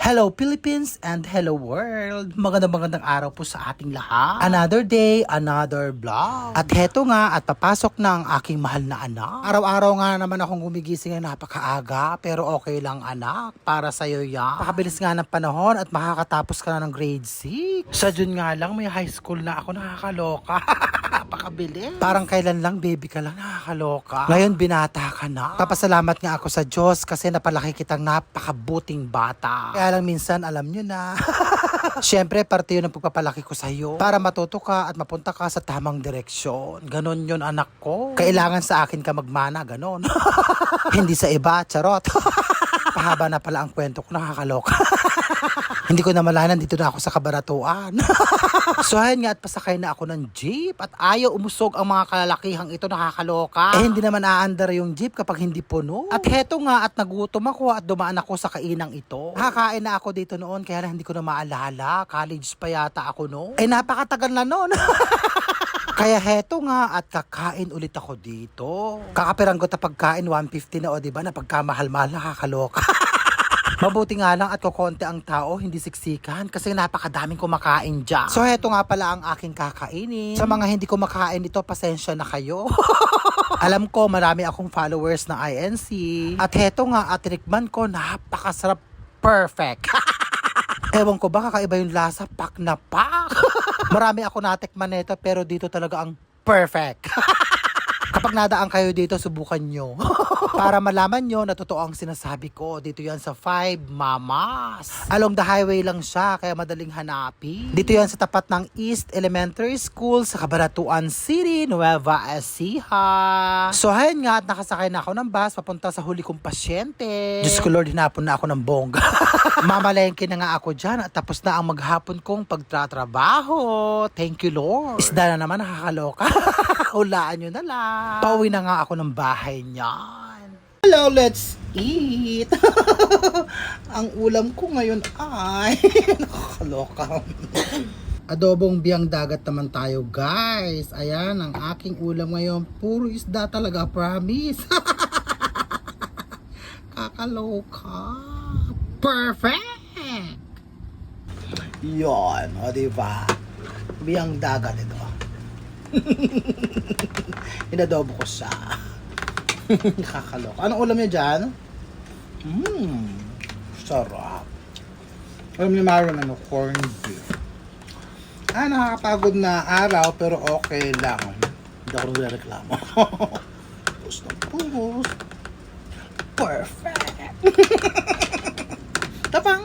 Hello Philippines and hello world! Magandang araw po sa ating lahat. Another day, another vlog. At heto nga at papasok na ang aking mahal na anak. Araw-araw nga naman akong gumigising na napakaaga pero okay lang anak, para sa'yo yan. Pakabilis nga ng panahon at makakatapos ka na ng grade 6. Sa June nga lang may high school na ako, nakakaloka. Napakabilis. Parang kailan lang baby ka lang, nakakaloka. Ngayon binata ka na. Papasalamat nga ako sa Diyos kasi napalaki kitang napakabuting bata. Kaya lang minsan alam nyo na. Siyempre parte yun ang pagpapalaki ko sa'yo para matuto ka at mapunta ka sa tamang direksyon. Ganon yun anak ko. Kailangan sa akin ka magmana, ganon. Hindi sa iba, charot. Pahaba na pala ang kwento ko, nakakaloka. Hindi ko na malaman, dito na ako sa kabaratuan. So ayun nga at pasakay na ako ng jeep at ayaw umusog ang mga kalalakihang ito, nakakaloka. Hindi naman aandar yung jeep kapag hindi puno. At heto nga at nagutom ako at dumaan ako sa kainang ito. Nakakain na ako dito noon kaya lang hindi ko na maalala. College pa yata ako noon. Napakatagal na noon. Kaya heto nga at kakain ulit ako dito. Kakapiranggot na pagkain, 150 na o diba na pagkamahal-mahal, nakakaloka. Mabuti nga lang at kukonti ang tao, hindi siksikan kasi napakadaming kumakain dyan. So heto nga pala ang aking kakainin. Sa mga hindi kumakain ito, pasensya na kayo. Alam ko marami akong followers ng INC. At heto nga at tikman ko, napakasarap, perfect. Ewan ko ba kakaiba yung lasa, pak na pak. Marami ako natikman nito pero dito talaga ang perfect. Kapag nadaan kayo dito, subukan nyo. Para malaman nyo na totoo ang sinasabi ko. Dito yan sa 5 Mamas. Along the highway lang siya, kaya madaling hanapin. Dito yan sa tapat ng East Elementary School sa Cabaratuan City, Nueva Ecija. So ayun nga at nakasakay na ako ng bus papunta sa huli kong pasyente. Diyos ko Lord, hinapon na ako ng bongga. Mamalengke na nga ako dyan at tapos na ang maghapon kong pagtatrabaho. Thank you Lord. Isda na naman, nakakaloka. Hulaan nyo na lang. Pauwi na nga ako ng bahay niyan. Hello, let's eat. Ang ulam ko ngayon ay nakakaloka. Adobong biyang dagat naman tayo guys. Ayan ang aking ulam ngayon. Puro isda talaga, promise. Kakaloka. Perfect. Yon, o diba? Biyang dagat ito. Inadobo ko siya. Nakakalok. Anong ulam niya dyan? Sarap. Alam ni Maron, corned beef. Nakakapagod na araw pero okay lang. Hindi ako nagreklamo. Pus na pus. Perfect. Tapang.